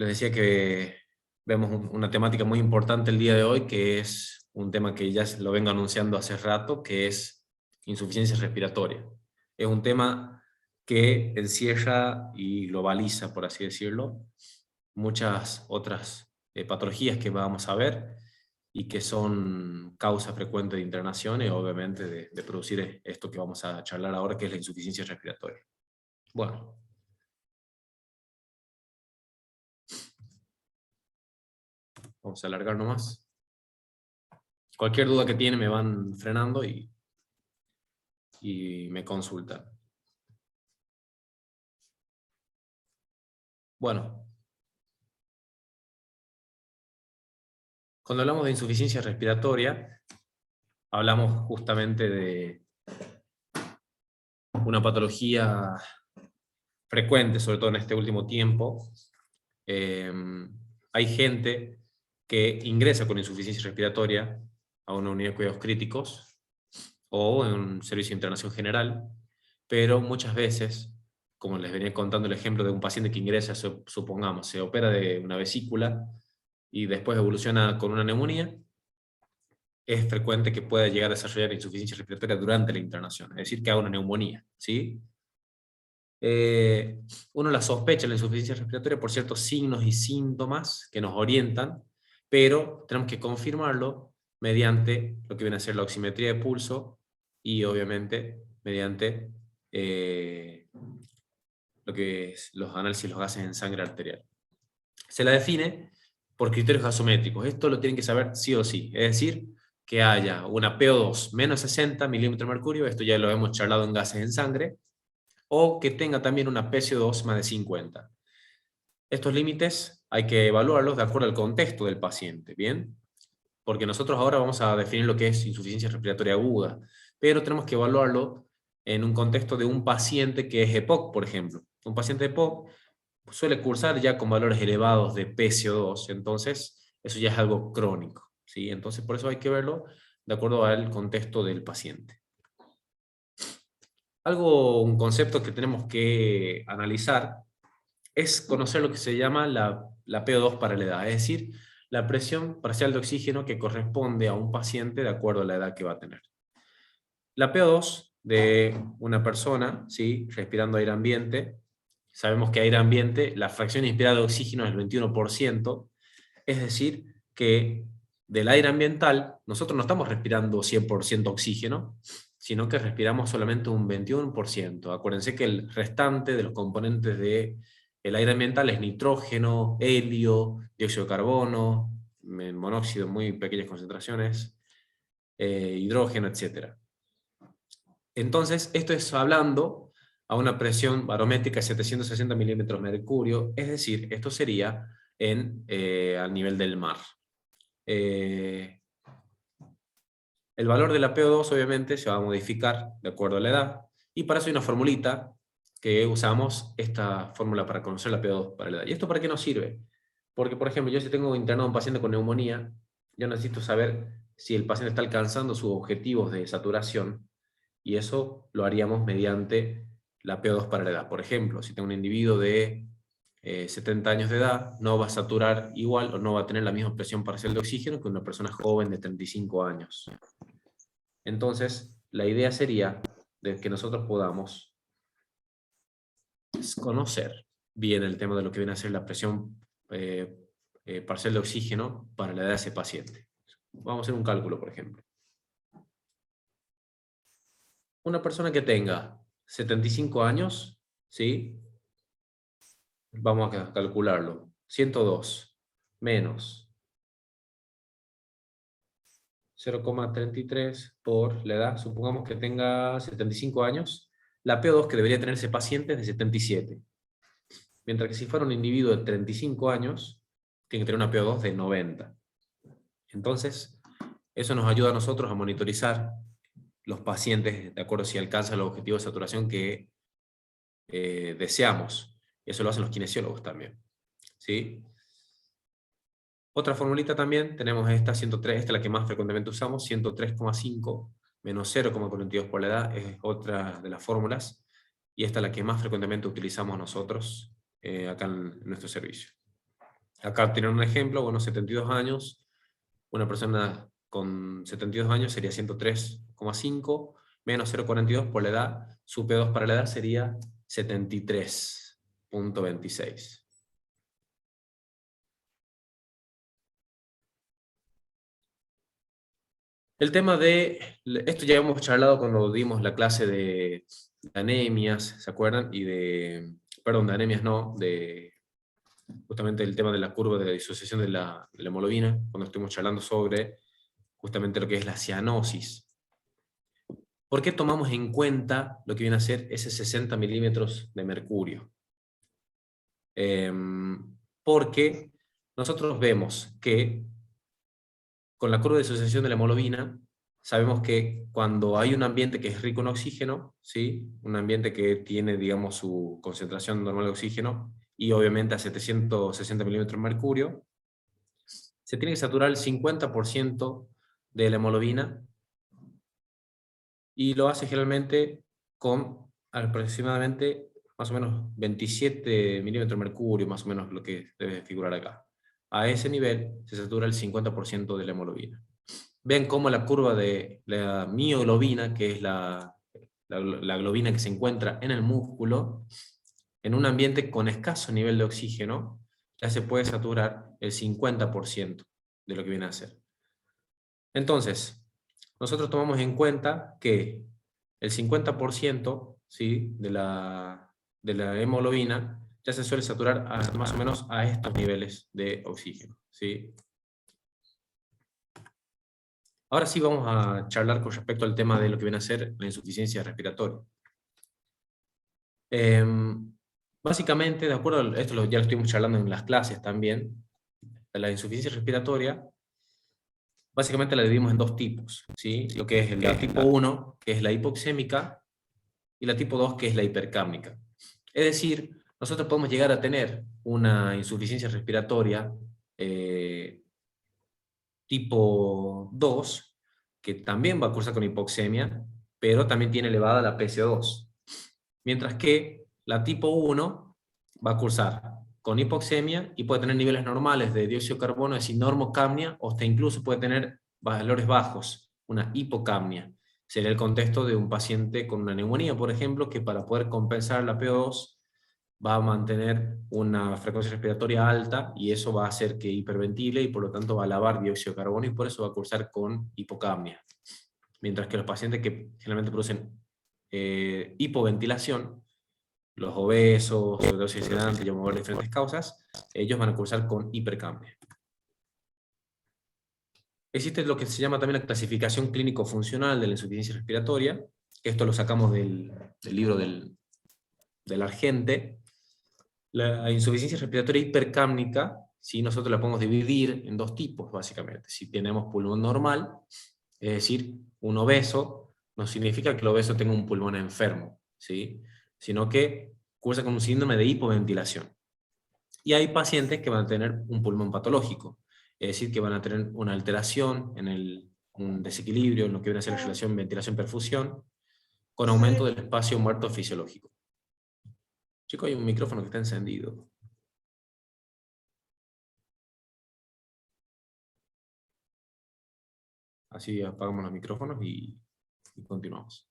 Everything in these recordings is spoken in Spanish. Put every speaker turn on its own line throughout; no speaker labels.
les decía que vemos una temática muy importante el día de hoy, que es un tema que ya lo vengo anunciando hace rato, que es insuficiencia respiratoria. Es un tema que encierra y globaliza, por así decirlo, muchas otras patologías que vamos a ver y que son causa frecuente de internación y obviamente de producir esto que vamos a charlar ahora, que es la insuficiencia respiratoria. Bueno. Vamos a alargar nomás. Cualquier duda que tienen me van frenando y me consultan. Bueno, cuando hablamos de insuficiencia respiratoria, hablamos justamente de una patología frecuente, sobre todo en este último tiempo. Hay gente que ingresa con insuficiencia respiratoria a una unidad de cuidados críticos o en un servicio de internación general, pero muchas veces, como les venía contando el ejemplo de un paciente que ingresa, supongamos, se opera de una vesícula y después evoluciona con una neumonía, es frecuente que pueda llegar a desarrollar insuficiencia respiratoria durante la internación, es decir, que haga una neumonía, ¿sí? Uno la sospecha la insuficiencia respiratoria por ciertos signos y síntomas que nos orientan, pero tenemos que confirmarlo mediante lo que viene a ser la oximetría de pulso y obviamente mediante lo que es los análisis de los gases en sangre arterial. Se la define por criterios gasométricos. Esto lo tienen que saber sí o sí, es decir, que haya una PO2 menos 60 milímetros de mercurio, esto ya lo hemos charlado en gases en sangre, o que tenga también una PCO2 más de 50. Estos límites hay que evaluarlos de acuerdo al contexto del paciente, ¿bien? Porque nosotros ahora vamos a definir lo que es insuficiencia respiratoria aguda, pero tenemos que evaluarlo en un contexto de un paciente que es EPOC, por ejemplo. Un paciente EPOC suele cursar ya con valores elevados de PCO2, entonces eso ya es algo crónico, ¿sí? Entonces por eso hay que verlo de acuerdo al contexto del paciente. Un concepto que tenemos que analizar es conocer lo que se llama la PO2 para la edad, es decir, la presión parcial de oxígeno que corresponde a un paciente de acuerdo a la edad que va a tener. La PO2 de una persona, ¿sí?, respirando aire ambiente, sabemos que aire ambiente, la fracción inspirada de oxígeno es el 21%, es decir, que del aire ambiental nosotros no estamos respirando 100% oxígeno, sino que respiramos solamente un 21%. Acuérdense que el restante de los componentes del aire ambiental es nitrógeno, helio, dióxido de carbono, monóxido en muy pequeñas concentraciones, hidrógeno, etc. Entonces, esto es hablando a una presión barométrica de 760 milímetros de mercurio, es decir, esto sería al nivel del mar. El valor de la PO2 obviamente se va a modificar de acuerdo a la edad, y para eso hay una formulita que usamos, esta fórmula para conocer la PO2 para la edad. ¿Y esto para qué nos sirve? Porque, por ejemplo, yo si tengo internado a un paciente con neumonía, yo necesito saber si el paciente está alcanzando sus objetivos de saturación, y eso lo haríamos mediante la PO2 para la edad. Por ejemplo, si tengo un individuo de 70 años de edad, no va a saturar igual o no va a tener la misma presión parcial de oxígeno que una persona joven de 35 años. Entonces, la idea sería de que nosotros podamos conocer bien el tema de lo que viene a ser la presión parcial de oxígeno para la edad de ese paciente. Vamos a hacer un cálculo, por ejemplo. Una persona que tenga 75 años, ¿sí? Vamos a calcularlo. 102 menos 0,33 por la edad, supongamos que tenga 75 años, la PO2 que debería tener ese paciente es de 77. Mientras que si fuera un individuo de 35 años, tiene que tener una PO2 de 90. Entonces, eso nos ayuda a nosotros a monitorizar los pacientes de acuerdo si alcanzan los objetivos de saturación que deseamos. Eso lo hacen los kinesiólogos también, ¿sí? Otra formulita también, tenemos esta 103, esta es la que más frecuentemente usamos, 103,5 menos 0,42 por la edad, es otra de las fórmulas, y esta es la que más frecuentemente utilizamos nosotros acá en nuestro servicio. Acá tienen un ejemplo, bueno, 72 años, una persona con 72 años sería 103,5, menos 0,42 por la edad, su P2 para la edad sería 73,26. El tema de, esto ya hemos charlado cuando dimos la clase de anemias, ¿se acuerdan? Y de, perdón, de anemias no, de justamente el tema de la curva de la disociación de la hemoglobina, cuando estuvimos charlando sobre justamente lo que es la cianosis. ¿Por qué tomamos en cuenta lo que viene a ser ese 60 milímetros de mercurio? Porque nosotros vemos que con la curva de disociación de la hemoglobina, sabemos que cuando hay un ambiente que es rico en oxígeno, ¿sí? Un ambiente que tiene, digamos, su concentración normal de oxígeno, y obviamente a 760 milímetros de mercurio, se tiene que saturar el 50% de la hemoglobina, y lo hace generalmente con aproximadamente más o menos 27 milímetros de mercurio, más o menos lo que debe figurar acá. A ese nivel se satura el 50% de la hemoglobina. Ven cómo la curva de la mioglobina, que es la globina que se encuentra en el músculo, en un ambiente con escaso nivel de oxígeno, ya se puede saturar el 50% de lo que viene a ser. Entonces, nosotros tomamos en cuenta que el 50%, ¿sí? de la hemoglobina ya se suele saturar más o menos a estos niveles de oxígeno, ¿sí? Ahora sí vamos a charlar con respecto al tema de lo que viene a ser la insuficiencia respiratoria. Básicamente, de acuerdo a esto, ya lo estuvimos charlando en las clases también, la insuficiencia respiratoria, básicamente la dividimos en dos tipos, ¿sí? Lo que es la tipo 1, que es la hipoxémica, y la tipo 2, que es la hipercápnica. Es decir, nosotros podemos llegar a tener una insuficiencia respiratoria tipo 2, que también va a cursar con hipoxemia, pero también tiene elevada la PCO2. Mientras que la tipo 1 va a cursar con hipoxemia y puede tener niveles normales de dióxido de carbono, es decir, normocapnia, o hasta incluso puede tener valores bajos, una hipocapnia. Sería el contexto de un paciente con una neumonía, por ejemplo, que para poder compensar la PO2 va a mantener una frecuencia respiratoria alta, y eso va a hacer que hiperventile y por lo tanto va a lavar dióxido de carbono, y por eso va a cursar con hipocapnia. Mientras que los pacientes que generalmente producen hipoventilación, los obesos, sobredosis sedante, y por diferentes causas, ellos van a cursar con hipercapnia. Existe lo que se llama también la clasificación clínico-funcional de la insuficiencia respiratoria. Esto lo sacamos del libro del Argente. La insuficiencia respiratoria hipercápnica, ¿sí? Nosotros la podemos dividir en dos tipos, básicamente. Si tenemos pulmón normal, es decir, un obeso, no significa que el obeso tenga un pulmón enfermo, ¿sí? Sino que cursa con un síndrome de hipoventilación. Y hay pacientes que van a tener un pulmón patológico, es decir, que van a tener una alteración un desequilibrio en lo que viene a ser la relación ventilación-perfusión, con aumento del espacio muerto fisiológico. Chicos, hay un micrófono que está encendido. Así apagamos los micrófonos y continuamos.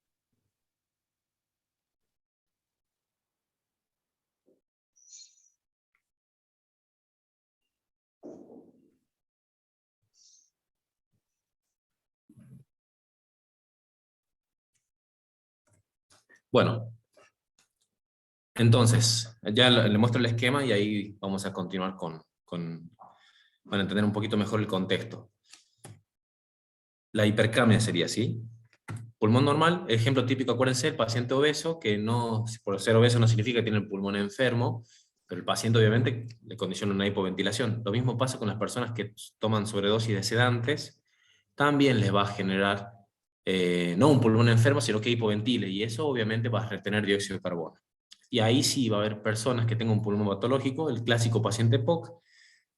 Bueno, entonces, ya le muestro el esquema y ahí vamos a continuar para entender un poquito mejor el contexto. La hipercapnia sería así. Pulmón normal, ejemplo típico, acuérdense, el paciente obeso, que no, por ser obeso no significa que tiene el pulmón enfermo, pero el paciente obviamente le condiciona una hipoventilación. Lo mismo pasa con las personas que toman sobredosis de sedantes, también les va a generar no un pulmón enfermo, sino que hipoventile, y eso obviamente va a retener dióxido de carbono. Y ahí sí va a haber personas que tengan un pulmón patológico, el clásico paciente POC,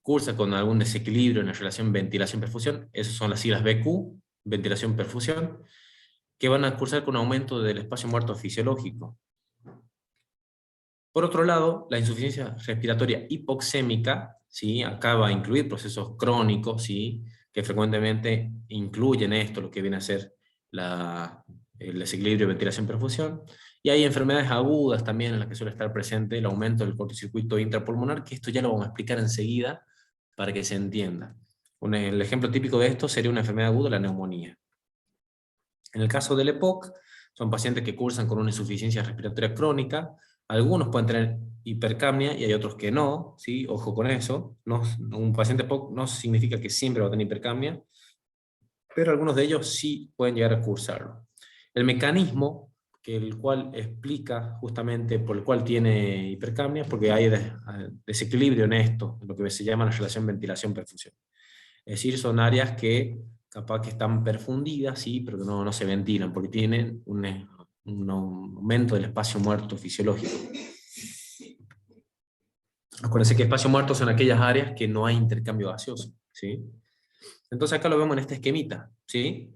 cursa con algún desequilibrio en la relación ventilación-perfusión, esas son las siglas BQ, ventilación-perfusión, que van a cursar con aumento del espacio muerto fisiológico. Por otro lado, la insuficiencia respiratoria hipoxémica ¿sí? Acá va a incluir procesos crónicos, ¿sí? Que frecuentemente incluyen esto, lo que viene a ser el desequilibrio de ventilación-perfusión. Y hay enfermedades agudas también en las que suele estar presente el aumento del cortocircuito intrapulmonar, que esto ya lo vamos a explicar enseguida para que se entienda. El ejemplo típico de esto sería una enfermedad aguda, la neumonía. En el caso del EPOC, son pacientes que cursan con una insuficiencia respiratoria crónica. Algunos pueden tener hipercapnia y hay otros que no, ¿sí? Ojo con eso. No, un paciente EPOC no significa que siempre va a tener hipercapnia, pero algunos de ellos sí pueden llegar a cursarlo. El mecanismo el cual explica justamente por el cual tiene hipercapnia, porque hay desequilibrio en esto, en lo que se llama la relación ventilación-perfusión. Es decir, son áreas que capaz que están perfundidas, sí, pero que no se ventilan, porque tienen un aumento del espacio muerto fisiológico. Acuérdense que espacio muerto son aquellas áreas que no hay intercambio gaseoso, ¿sí? Entonces acá lo vemos en este esquemita, ¿sí?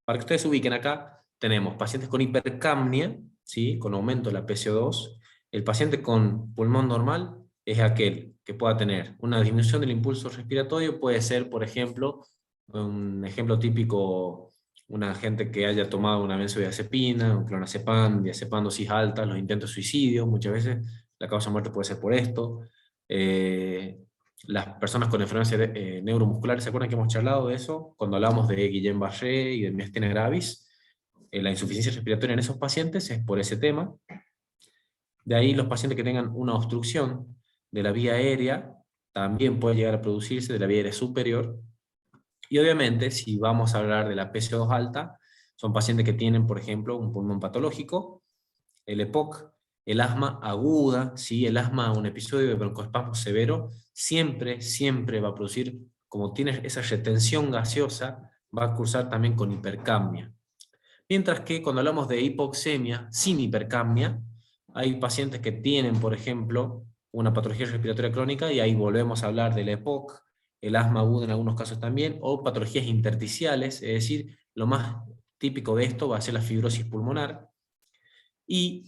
Para que ustedes se ubiquen acá, tenemos pacientes con hipercapnia, ¿sí? Con aumento de la PCO2. El paciente con pulmón normal es aquel que pueda tener una disminución del impulso respiratorio, puede ser, por ejemplo, un ejemplo típico, una gente que haya tomado una benzodiazepina, un clonazepam, diazepam dosis altas, los intentos de suicidio, muchas veces la causa de muerte puede ser por esto. Las personas con enfermedades neuromusculares, ¿se acuerdan que hemos charlado de eso? Cuando hablamos de Guillain-Barré y de miastenia gravis, la insuficiencia respiratoria en esos pacientes es por ese tema. De ahí los pacientes que tengan una obstrucción de la vía aérea, también puede llegar a producirse de la vía aérea superior. Y obviamente, si vamos a hablar de la PCO2 alta, son pacientes que tienen, por ejemplo, un pulmón patológico, el EPOC, el asma aguda, ¿sí? El asma, un episodio de broncoespasmo severo, siempre va a producir, como tiene esa retención gaseosa, va a cursar también con hipercapnia. Mientras que cuando hablamos de hipoxemia sin hipercapnia, hay pacientes que tienen, por ejemplo, una patología respiratoria crónica, y ahí volvemos a hablar del EPOC, el asma agudo en algunos casos también, o patologías intersticiales, es decir, lo más típico de esto va a ser la fibrosis pulmonar, y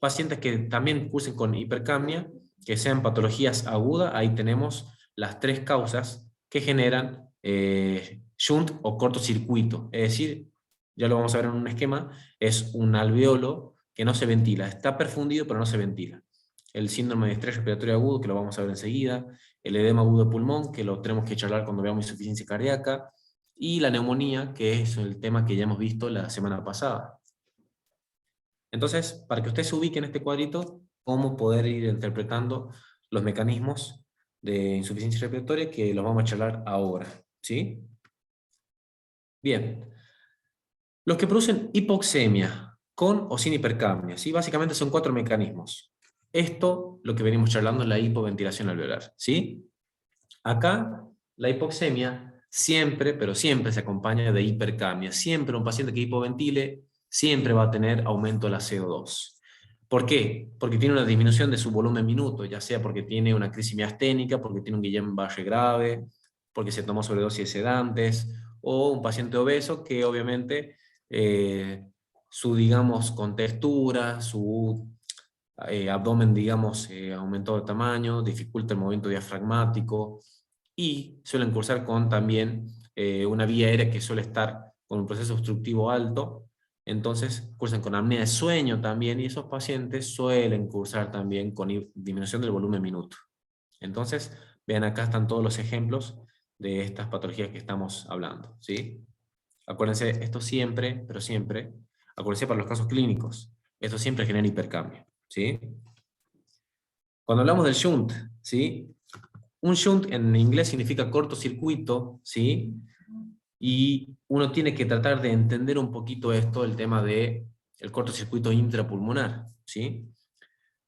pacientes que también cursen con hipercapnia, que sean patologías agudas, ahí tenemos las tres causas que generan shunt o cortocircuito, es decir, ya lo vamos a ver en un esquema, es un alveolo que no se ventila, está perfundido pero no se ventila. El síndrome de estrés respiratorio agudo, que lo vamos a ver enseguida, el edema agudo de pulmón, que lo tenemos que charlar cuando veamos insuficiencia cardíaca, y la neumonía, que es el tema que ya hemos visto la semana pasada. Entonces, para que usted se ubique en este cuadrito, cómo poder ir interpretando los mecanismos de insuficiencia respiratoria, que los vamos a charlar ahora, ¿sí? Bien. Los que producen hipoxemia, con o sin hipercapnia, ¿sí? Básicamente son 4 mecanismos. Esto, lo que venimos charlando, es la hipoventilación alveolar, ¿sí? Acá, la hipoxemia siempre, pero siempre se acompaña de hipercapnia. Siempre un paciente que hipoventile, siempre va a tener aumento de la CO2. ¿Por qué? Porque tiene una disminución de su volumen minuto, ya sea porque tiene una crisis miasténica, porque tiene un Guillain-Barré grave, porque se tomó sobredosis de sedantes, o un paciente obeso que obviamente su, digamos, contextura, su abdomen, digamos, aumentó de tamaño, dificulta el movimiento diafragmático, y suelen cursar con también una vía aérea que suele estar con un proceso obstructivo alto. Entonces cursan con apnea de sueño también, y esos pacientes suelen cursar también con disminución del volumen minuto. Entonces, vean, acá están todos los ejemplos de estas patologías que estamos hablando, ¿sí? Acuérdense, esto siempre, pero siempre, acuérdense para los casos clínicos, esto siempre genera hipercambio, ¿sí? Cuando hablamos del shunt, ¿sí? Un shunt en inglés significa cortocircuito, ¿sí? Y uno tiene que tratar de entender un poquito esto, el tema del cortocircuito intrapulmonar, ¿sí?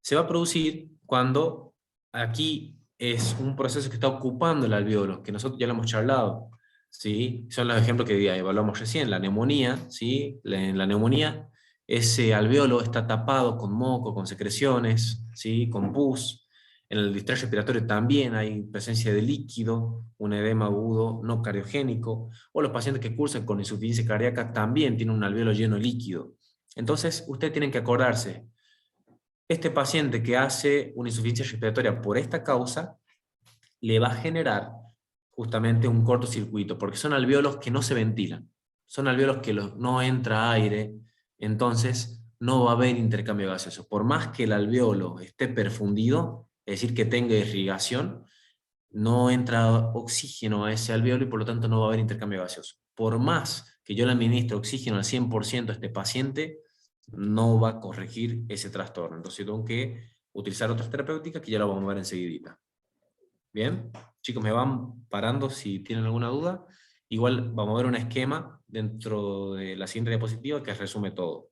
Se va a producir cuando aquí es un proceso que está ocupando el alveolo, que nosotros ya lo hemos charlado, ¿sí? Son los ejemplos que evaluamos recién, la neumonía, ¿sí? En la neumonía ese alveolo está tapado con moco, con secreciones, ¿sí? Con pus. En el distrés respiratorio también hay presencia de líquido, un edema agudo no cardiogénico, o los pacientes que cursan con insuficiencia cardíaca también tienen un alveolo lleno de líquido. Entonces, ustedes tienen que acordarse, Este paciente que hace una insuficiencia respiratoria por esta causa, le va a generar justamente un cortocircuito, porque son alvéolos que no se ventilan, son alvéolos que no entra aire, entonces no va a haber intercambio gaseoso. Por más que el alvéolo esté perfundido, es decir, que tenga irrigación, no entra oxígeno a ese alvéolo y por lo tanto no va a haber intercambio gaseoso. Por más que yo le administre oxígeno al 100% a este paciente, no va a corregir ese trastorno. Entonces tengo que utilizar otras terapéuticas que ya lo vamos a ver enseguidita. Bien, chicos, me van parando si tienen alguna duda. Igual vamos a ver un esquema dentro de la siguiente diapositiva que resume todo.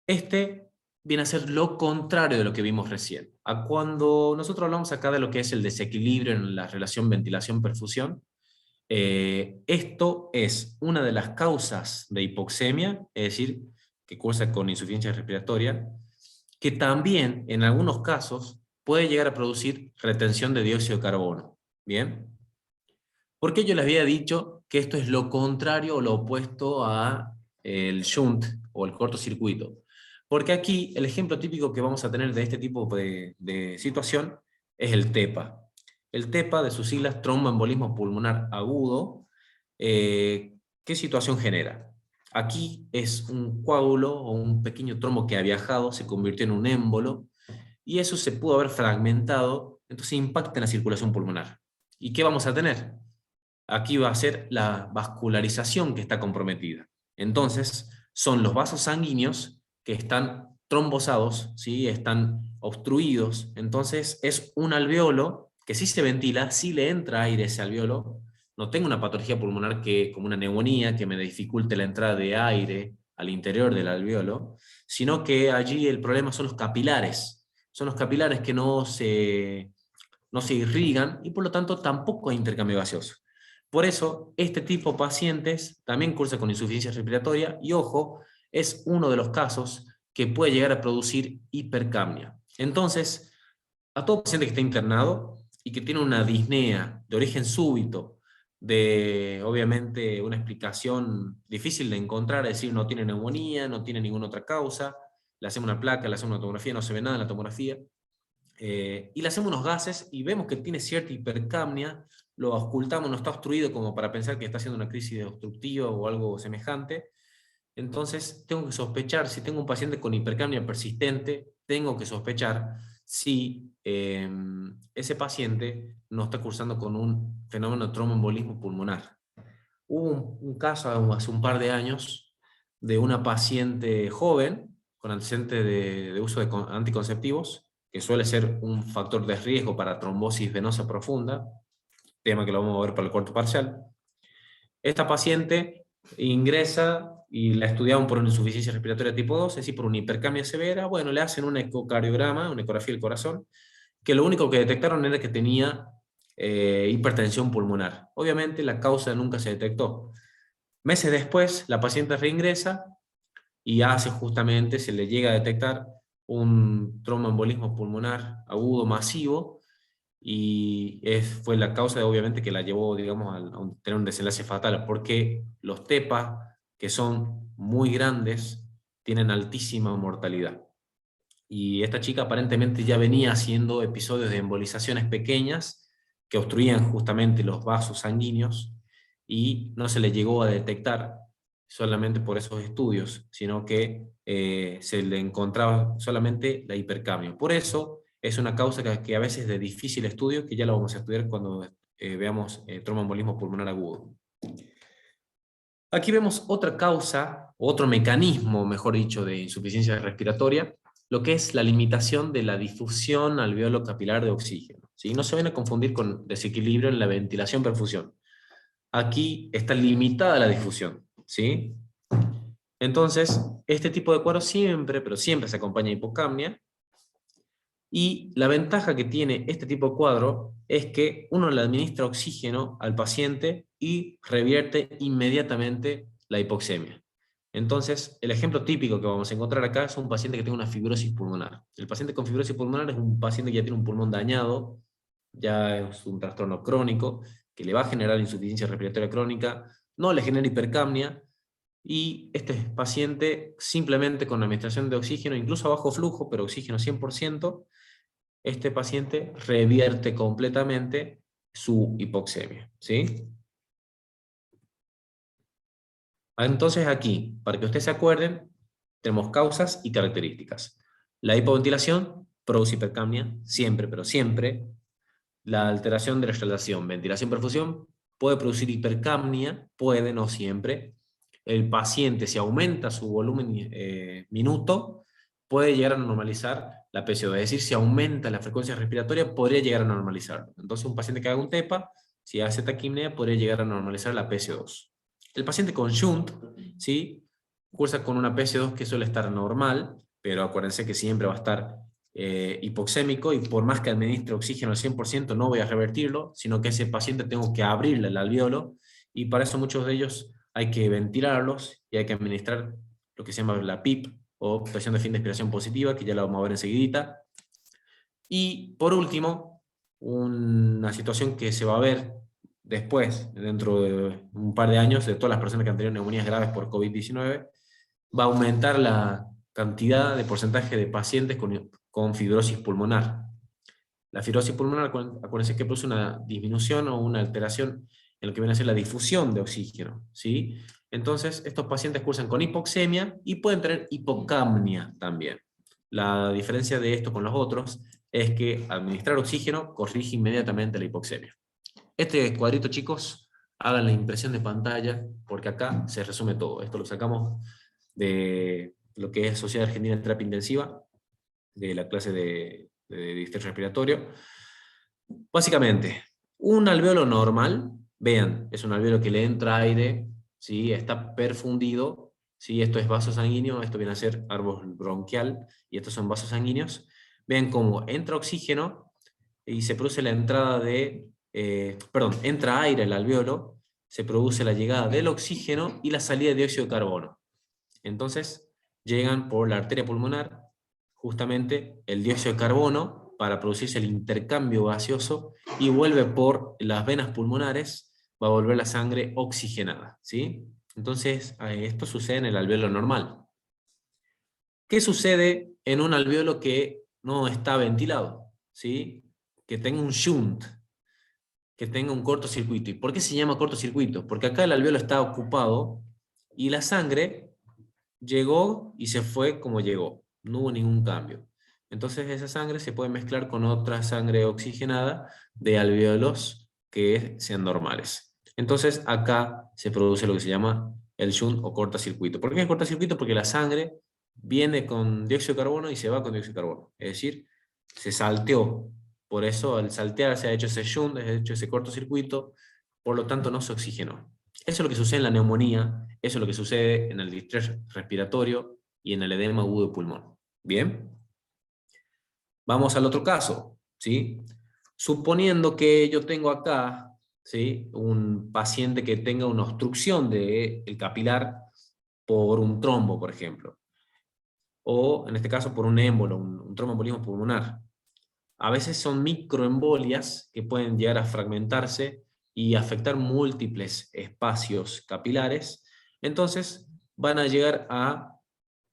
Este viene a ser lo contrario de lo que vimos recién. A cuando nosotros hablamos acá de lo que es el desequilibrio en la relación ventilación-perfusión, esto es una de las causas de hipoxemia, es decir, que cursa con insuficiencia respiratoria, que también en algunos casos puede llegar a producir retención de dióxido de carbono. ¿Bien? ¿Por qué yo les había dicho que esto es lo contrario o lo opuesto a el shunt o el cortocircuito? Porque aquí el ejemplo típico que vamos a tener de este tipo de situación es el TEPA. El TEPA, de sus siglas, tromboembolismo pulmonar agudo, ¿qué situación genera? Aquí es un coágulo o un pequeño trombo que ha viajado, se convirtió en un émbolo, y eso se pudo haber fragmentado, entonces impacta en la circulación pulmonar. ¿Y qué vamos a tener? Aquí va a ser la vascularización que está comprometida. Entonces, son los vasos sanguíneos que están trombosados, ¿sí? Están obstruidos. Entonces, es un alveolo que sí se ventila, sí le entra aire a ese alveolo. No tengo una patología pulmonar como una neumonía que me dificulte la entrada de aire al interior del alveolo, sino que allí el problema son los capilares. Son los capilares que no se irrigan y por lo tanto tampoco hay intercambio gaseoso. Por eso, este tipo de pacientes también cursa con insuficiencia respiratoria y, ojo, es uno de los casos que puede llegar a producir hipercapnia. Entonces, a todo paciente que está internado y que tiene una disnea de origen súbito, de obviamente una explicación difícil de encontrar, es decir, no tiene neumonía, no tiene ninguna otra causa, le hacemos una placa, le hacemos una tomografía, no se ve nada en la tomografía, y le hacemos unos gases y vemos que tiene cierta hipercapnia, lo auscultamos, no está obstruido como para pensar que está haciendo una crisis obstructiva o algo semejante. Entonces tengo que sospechar, si tengo un paciente con hipercapnia persistente, tengo que sospechar si ese paciente no está cursando con un fenómeno de tromboembolismo pulmonar. Hubo un caso hace un par de años de una paciente joven con antecedente de uso de anticonceptivos, que suele ser un factor de riesgo para trombosis venosa profunda, tema que lo vamos a ver para el corto parcial. Esta paciente ingresa y la estudiaban por una insuficiencia respiratoria tipo 2, es decir, por una hipercapnia severa. Bueno, le hacen un ecocardiograma, una ecografía del corazón, que lo único que detectaron era que tenía hipertensión pulmonar. Obviamente la causa nunca se detectó. Meses después, la paciente reingresa y hace justamente, se le llega a detectar un tromboembolismo pulmonar agudo masivo, y fue la causa, obviamente, que la llevó, digamos, a tener un desenlace fatal, porque los TEPA, que son muy grandes, tienen altísima mortalidad. Y esta chica aparentemente ya venía haciendo episodios de embolizaciones pequeñas que obstruían justamente los vasos sanguíneos y no se le llegó a detectar solamente por esos estudios, sino que se le encontraba solamente la hipercapnia. Por eso es una causa que a veces es de difícil estudio, que ya lo vamos a estudiar cuando veamos tromboembolismo pulmonar agudo. Aquí vemos otra causa, otro mecanismo, mejor dicho, de insuficiencia respiratoria, lo que es la limitación de la difusión alveolo capilar de oxígeno, ¿sí? No se van a confundir con desequilibrio en la ventilación-perfusión. Aquí está limitada la difusión, ¿sí? Entonces, este tipo de cuadro siempre, pero siempre se acompaña de hipocapnia, y la ventaja que tiene este tipo de cuadro es que uno le administra oxígeno al paciente y revierte inmediatamente la hipoxemia. Entonces, el ejemplo típico que vamos a encontrar acá es un paciente que tiene una fibrosis pulmonar. El paciente con fibrosis pulmonar es un paciente que ya tiene un pulmón dañado, ya es un trastorno crónico, que le va a generar insuficiencia respiratoria crónica, no le genera hipercapnia, y este paciente simplemente con la administración de oxígeno, incluso a bajo flujo, pero oxígeno 100%, este paciente revierte completamente su hipoxemia, ¿sí? Entonces aquí, para que ustedes se acuerden, tenemos causas y características. La hipoventilación produce hipercapnia, siempre, pero siempre. La alteración de la relación ventilación-perfusión puede producir hipercapnia, puede, no siempre. El paciente, si aumenta su volumen minuto, puede llegar a normalizar la PCO. Es decir, si aumenta la frecuencia respiratoria, podría llegar a normalizarlo. Entonces, un paciente que haga un TEPA, si hace taquipnea, podría llegar a normalizar la PCO2. El paciente con shunt, ¿sí?, cursa con una PCO2 que suele estar normal, pero acuérdense que siempre va a estar hipoxémico, y por más que administre oxígeno al 100% no voy a revertirlo, sino que ese paciente tengo que abrirle el alveolo, y para eso muchos de ellos hay que ventilarlos y hay que administrar lo que se llama la PIP, o presión de fin de expiración positiva, que ya la vamos a ver enseguidita. Y por último, una situación que se va a ver después, dentro de un par de años, de todas las personas que han tenido neumonías graves por COVID-19, va a aumentar la cantidad de porcentaje de pacientes con fibrosis pulmonar. La fibrosis pulmonar, acuérdense que produce una disminución o una alteración en lo que viene a ser la difusión de oxígeno, ¿sí? Entonces, estos pacientes cursan con hipoxemia y pueden tener hipocapnia también. La diferencia de esto con los otros es que administrar oxígeno corrige inmediatamente la hipoxemia. Este cuadrito, chicos, hagan la impresión de pantalla, porque acá se resume todo. Esto lo sacamos de lo que es Sociedad Argentina de Terapia Intensiva, de la clase de distrés respiratorio. Básicamente, un alveolo normal, vean, es un alveolo que le entra aire, ¿sí?, está perfundido, ¿sí?, esto es vaso sanguíneo, esto viene a ser árbol bronquial, y estos son vasos sanguíneos. Vean cómo entra oxígeno y se produce la entrada entra aire al alveolo, se produce la llegada del oxígeno y la salida de dióxido de carbono. Entonces, llegan por la arteria pulmonar justamente el dióxido de carbono para producirse el intercambio gaseoso, y vuelve por las venas pulmonares, va a volver la sangre oxigenada, ¿sí? Entonces, esto sucede en el alveolo normal. ¿Qué sucede en un alveolo que no está ventilado? ¿Sí? Que tenga un shunt, que tenga un cortocircuito. ¿Y por qué se llama cortocircuito? Porque acá el alveolo está ocupado y la sangre llegó y se fue como llegó, no hubo ningún cambio. Entonces esa sangre se puede mezclar con otra sangre oxigenada de alvéolos que sean normales. Entonces acá se produce lo que se llama el shunt o cortocircuito. ¿Por qué el cortocircuito? Porque la sangre viene con dióxido de carbono y se va con dióxido de carbono. Es decir, se salteó. Por eso al saltear se ha hecho ese shunt, se ha hecho ese cortocircuito, por lo tanto no se oxigenó. Eso es lo que sucede en la neumonía, eso es lo que sucede en el distrés respiratorio y en el edema agudo de pulmón. ¿Bien? Vamos al otro caso, ¿sí? Suponiendo que yo tengo acá, ¿sí?, un paciente que tenga una obstrucción del capilar por un trombo, por ejemplo, o en este caso por un émbolo, un tromboembolismo pulmonar. A veces son microembolias que pueden llegar a fragmentarse y afectar múltiples espacios capilares. Entonces van a llegar a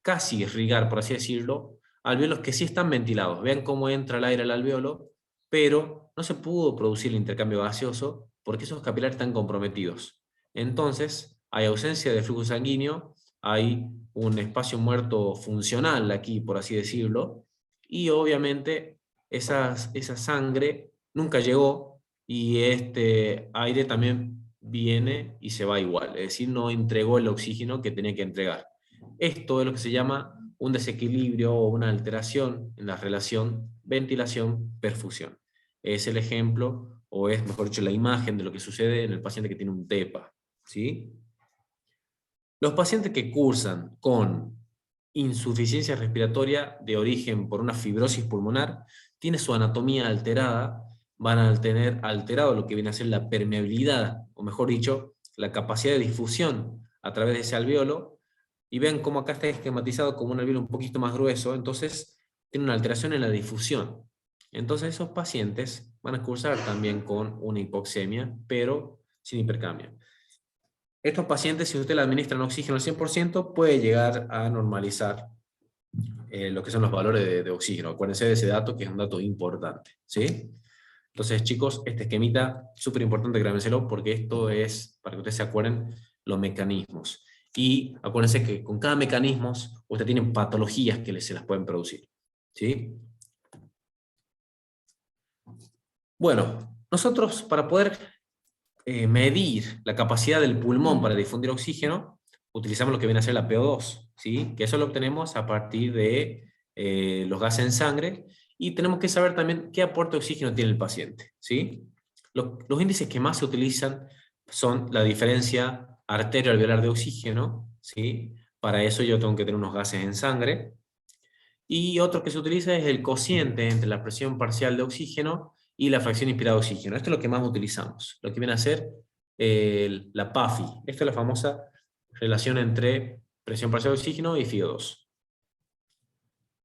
casi irrigar, por así decirlo, alvéolos que sí están ventilados. Vean cómo entra el aire al alvéolo, pero no se pudo producir el intercambio gaseoso porque esos capilares están comprometidos. Entonces hay ausencia de flujo sanguíneo, hay un espacio muerto funcional aquí, por así decirlo, y obviamente esa sangre nunca llegó, y este aire también viene y se va igual, es decir, no entregó el oxígeno que tenía que entregar. Esto es lo que se llama un desequilibrio o una alteración en la relación ventilación-perfusión. Es el ejemplo, o es, mejor dicho, la imagen de lo que sucede en el paciente que tiene un TEPA, ¿sí? Los pacientes que cursan con insuficiencia respiratoria de origen por una fibrosis pulmonar tiene su anatomía alterada, van a tener alterado lo que viene a ser la permeabilidad, o mejor dicho, la capacidad de difusión a través de ese alveolo, y ven cómo acá está esquematizado como un alveolo un poquito más grueso, entonces tiene una alteración en la difusión. Entonces esos pacientes van a cursar también con una hipoxemia, pero sin hipercapnia. estos pacientes, si usted le administra oxígeno al 100%, puede llegar a normalizar lo que son los valores de oxígeno. Acuérdense de ese dato, que es un dato importante, ¿sí? Entonces, chicos, este esquemita, súper importante, grábenselo, porque esto es, para que ustedes se acuerden, los mecanismos. Y acuérdense que con cada mecanismo, ustedes tienen patologías que se las pueden producir, ¿sí? Bueno, nosotros para poder medir la capacidad del pulmón para difundir oxígeno, utilizamos lo que viene a ser la PO2, ¿sí? Que eso lo obtenemos a partir de los gases en sangre, y tenemos que saber también qué aporte de oxígeno tiene el paciente, ¿sí? Los índices que más se utilizan son la diferencia arterial-alveolar de oxígeno, ¿sí? Para eso yo tengo que tener unos gases en sangre, y otro que se utiliza es el cociente entre la presión parcial de oxígeno y la fracción inspirada de oxígeno. Esto es lo que más utilizamos, lo que viene a ser la PAFI. Esta es la famosa relación entre presión parcial de oxígeno y FiO2.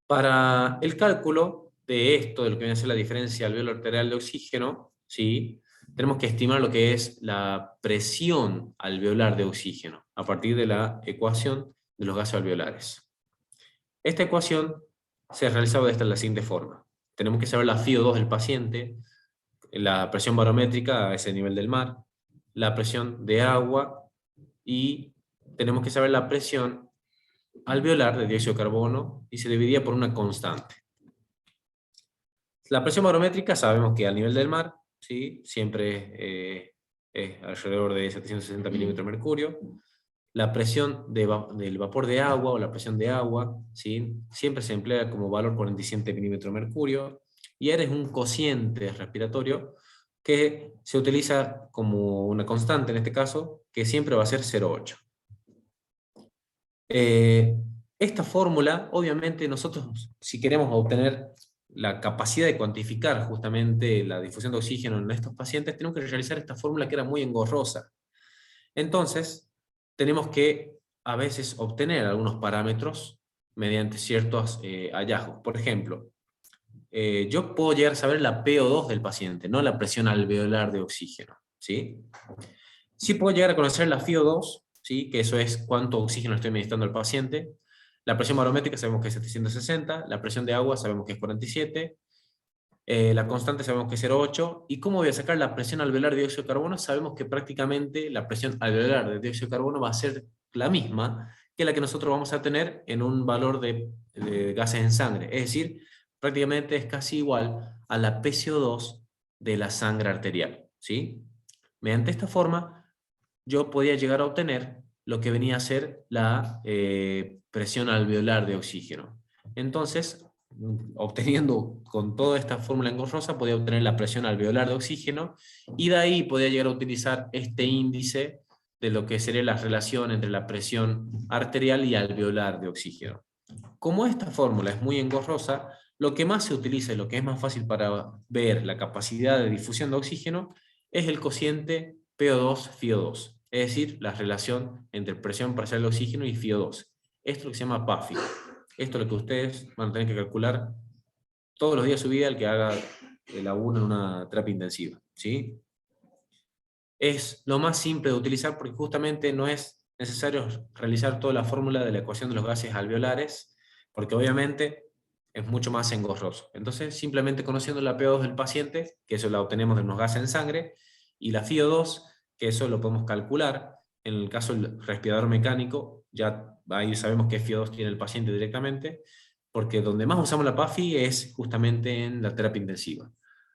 Para el cálculo de esto, de lo que viene a ser la diferencia alveolar arterial de oxígeno, ¿sí? Tenemos que estimar lo que es la presión alveolar de oxígeno a partir de la ecuación de los gases alveolares. Esta ecuación se ha realizado de la siguiente forma. Tenemos que saber la FiO2 del paciente, la presión barométrica a ese nivel del mar, la presión de agua, y tenemos que saber la presión alveolar de dióxido de carbono, y se dividía por una constante. La presión barométrica sabemos que al nivel del mar, ¿sí? Siempre es alrededor de 760 milímetros de mercurio. La presión del vapor de agua o la presión de agua, ¿sí? Siempre se emplea como valor 47 milímetros de mercurio, y R es un cociente respiratorio que se utiliza como una constante en este caso, que siempre va a ser 0,8. Esta fórmula, obviamente nosotros, si queremos obtener la capacidad de cuantificar justamente la difusión de oxígeno en estos pacientes, tenemos que realizar esta fórmula que era muy engorrosa. Entonces, tenemos que a veces obtener algunos parámetros mediante ciertos hallazgos. Por ejemplo, yo puedo llegar a saber la PO2 del paciente, no la presión alveolar de oxígeno, ¿sí? Sí puedo llegar a conocer la FiO2, ¿sí? Que eso es cuánto oxígeno estoy administrando al paciente. La presión barométrica sabemos que es 760, la presión de agua sabemos que es 47, la constante sabemos que es 0,8, y cómo voy a sacar la presión alveolar de dióxido de carbono. Sabemos que prácticamente la presión alveolar de dióxido de carbono va a ser la misma que la que nosotros vamos a tener en un valor de gases en sangre, es decir, prácticamente es casi igual a la PCO2 de la sangre arterial, ¿sí? Mediante esta forma yo podía llegar a obtener lo que venía a ser la presión alveolar de oxígeno. Entonces, obteniendo con toda esta fórmula engorrosa, podía obtener la presión alveolar de oxígeno, y de ahí podía llegar a utilizar este índice de lo que sería la relación entre la presión arterial y alveolar de oxígeno. Como esta fórmula es muy engorrosa, lo que más se utiliza y lo que es más fácil para ver la capacidad de difusión de oxígeno es el cociente PO2-FiO2, es decir, la relación entre presión parcial de oxígeno y FiO2. Esto es lo que se llama PAFI. Esto es lo que ustedes van a tener que calcular todos los días de su vida el que haga la UNA en una terapia intensiva, ¿sí? Es lo más simple de utilizar porque justamente no es necesario realizar toda la fórmula de la ecuación de los gases alveolares, porque obviamente es mucho más engorroso. Entonces, simplemente conociendo la PO2 del paciente, que eso la obtenemos de unos gases en sangre, y la FiO2, que eso lo podemos calcular. En el caso del respirador mecánico, ya ahí sabemos qué FiO2 tiene el paciente directamente, porque donde más usamos la PAFI es justamente en la terapia intensiva.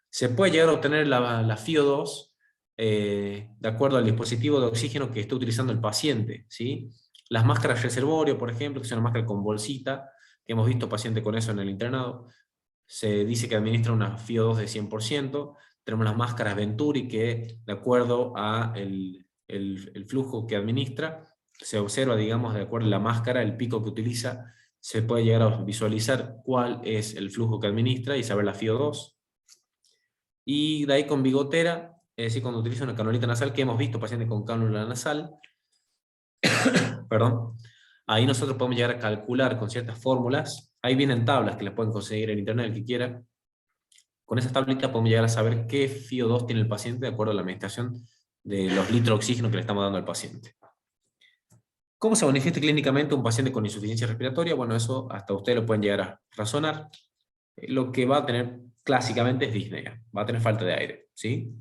Se puede llegar a obtener la FiO2 de acuerdo al dispositivo de oxígeno que esté utilizando el paciente, ¿sí? Las máscaras reservorio, por ejemplo, que es una máscara con bolsita, que hemos visto pacientes con eso en el internado, se dice que administra una FiO2 de 100%. Tenemos las máscaras Venturi, que de acuerdo a el flujo que administra, se observa, digamos, de acuerdo a la máscara, el pico que utiliza, se puede llegar a visualizar cuál es el flujo que administra y saber la FiO2. Y de ahí con bigotera, es decir, cuando utiliza una canulita nasal, que hemos visto pacientes con cánula nasal, perdón, ahí nosotros podemos llegar a calcular con ciertas fórmulas. Ahí vienen tablas que las pueden conseguir en internet el que quiera. Con esas tablitas podemos llegar a saber qué FiO2 tiene el paciente de acuerdo a la administración de los litros de oxígeno que le estamos dando al paciente. ¿Cómo se manifiesta clínicamente un paciente con insuficiencia respiratoria? Bueno, eso hasta ustedes lo pueden llegar a razonar. Lo que va a tener clásicamente es disnea, va a tener falta de aire, ¿sí?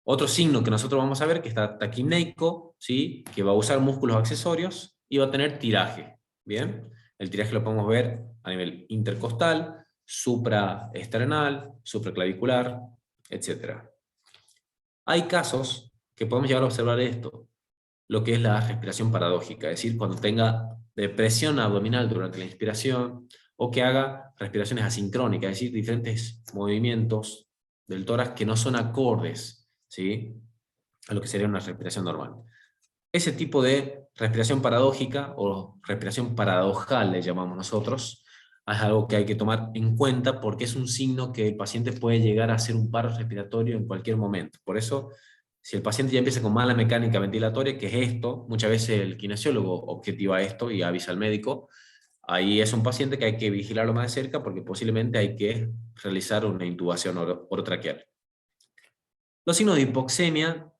Otro signo que nosotros vamos a ver que está taquimneico, ¿sí? Que va a usar músculos accesorios y va a tener tiraje, ¿bien? El tiraje lo podemos ver a nivel intercostal, supraesternal, supraclavicular, etc. Hay casos que podemos llegar a observar esto, lo que es la respiración paradójica, es decir, cuando tenga depresión abdominal durante la inspiración o que haga respiraciones asincrónicas, es decir, diferentes movimientos del tórax que no son acordes, ¿sí?, a lo que sería una respiración normal. Ese tipo de respiración paradójica o respiración paradojal le llamamos nosotros, es algo que hay que tomar en cuenta porque es un signo que el paciente puede llegar a hacer un paro respiratorio en cualquier momento. Por eso, si el paciente ya empieza con mala mecánica ventilatoria, que es esto, muchas veces el kinesiólogo objetiva esto y avisa al médico, ahí es un paciente que hay que vigilarlo más de cerca porque posiblemente hay que realizar una intubación orotraqueal. Los signos de hipoxemia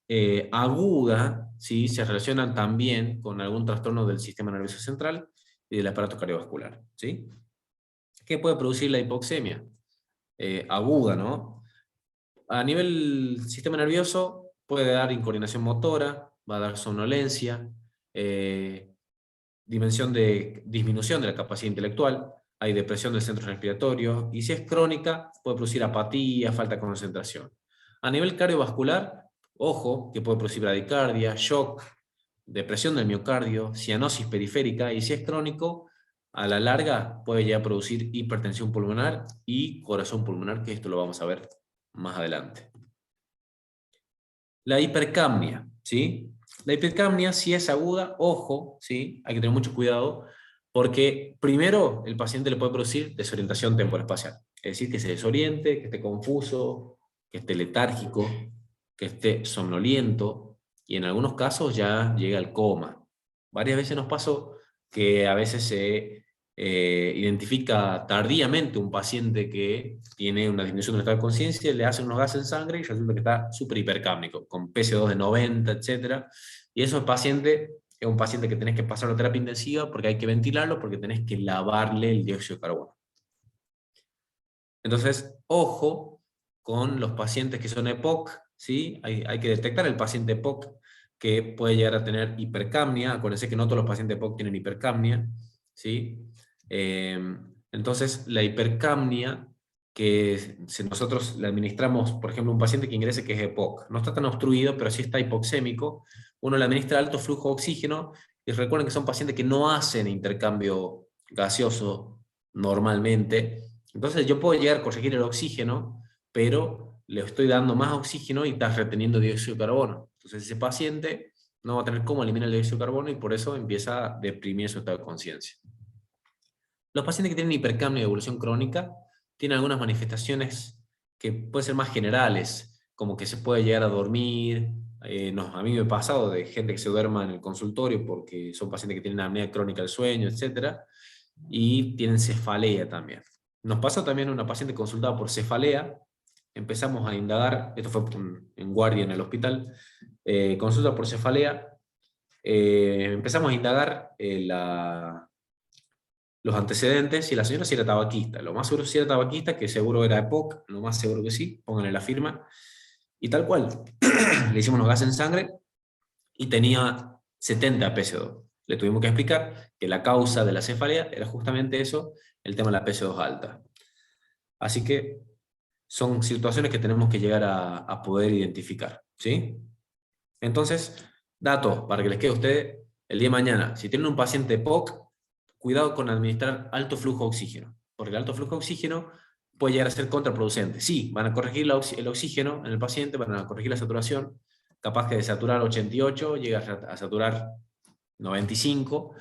aguda, ¿sí?, se relacionan también con algún trastorno del sistema nervioso central y del aparato cardiovascular, ¿sí? ¿Qué puede producir la hipoxemia? Aguda, ¿no? A nivel sistema nervioso puede dar incoordinación motora, va a dar somnolencia, disminución de la capacidad intelectual, hay depresión del centro respiratorio, y si es crónica, puede producir apatía, falta de concentración. A nivel cardiovascular, ojo, que puede producir bradicardia, shock, depresión del miocardio, cianosis periférica, y si es crónico, a la larga puede ya producir hipertensión pulmonar y corazón pulmonar, que esto lo vamos a ver más adelante. La hipercapnia, ¿sí? La hipercapnia, si es aguda, ojo, ¿sí? Hay que tener mucho cuidado, porque primero el paciente le puede producir desorientación temporoespacial, es decir, que se desoriente, que esté confuso, que esté letárgico, que esté somnoliento, y en algunos casos ya llega al coma. Varias veces nos pasó que a veces se identifica tardíamente un paciente que tiene una disminución del estado de conciencia, le hacen unos gases en sangre y resulta que está súper hipercápnico, con PC2 de 90, etc. Y eso es un paciente que tenés que pasar a terapia intensiva porque hay que ventilarlo, porque tenés que lavarle el dióxido de carbono. Entonces, ojo con los pacientes que son EPOC, ¿sí? Hay que detectar el paciente EPOC que puede llegar a tener hipercapnia. Acuérdense que no todos los pacientes EPOC tienen hipercapnia, ¿sí? Entonces, la hipercapnia que nosotros le administramos, por ejemplo, a un paciente que ingrese que es EPOC, no está tan obstruido, pero sí está hipoxémico, uno le administra alto flujo de oxígeno, y recuerden que son pacientes que no hacen intercambio gaseoso normalmente. Entonces yo puedo llegar a corregir el oxígeno, pero le estoy dando más oxígeno y está reteniendo dióxido de carbono. Entonces ese paciente no va a tener cómo eliminar el dióxido de carbono y por eso empieza a deprimir su estado de conciencia. Los pacientes que tienen hipercapnia de evolución crónica tienen algunas manifestaciones que pueden ser más generales, como que se puede llegar a dormir. A mí me ha pasado de gente que se duerma en el consultorio porque son pacientes que tienen apnea crónica del sueño, etc. Y tienen cefalea también. Nos pasó también una paciente consultada por cefalea. Empezamos a indagar, esto fue en guardia en el hospital, consulta por cefalea. Empezamos a indagar los antecedentes, y la señora sí era tabaquista. Lo más seguro sí era tabaquista, que seguro era EPOC, lo más seguro que sí, pónganle la firma. Y tal cual, le hicimos unos gases en sangre y tenía 70 PC2. Le tuvimos que explicar que la causa de la cefalea era justamente eso, el tema de la PC2 alta. Así que son situaciones que tenemos que llegar a poder identificar, ¿sí? Entonces, datos para que les quede a ustedes el día de mañana. Si tienen un paciente POC, cuidado con administrar alto flujo de oxígeno, porque el alto flujo de oxígeno puede llegar a ser contraproducente. Sí, van a corregir el oxígeno en el paciente, van a corregir la saturación, capaz que de saturar 88 llega a saturar 95,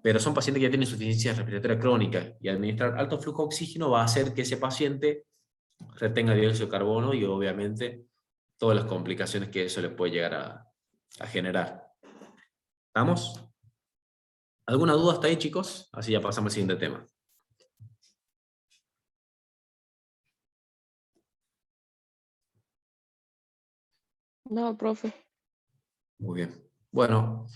pero son pacientes que ya tienen insuficiencia respiratoria crónica, y administrar alto flujo de oxígeno va a hacer que ese paciente retenga dióxido de carbono y obviamente todas las complicaciones que eso le puede llegar a generar. ¿Estamos? ¿Alguna duda hasta ahí, chicos? Así ya pasamos al siguiente tema.
No, profe.
Muy bien. Bueno,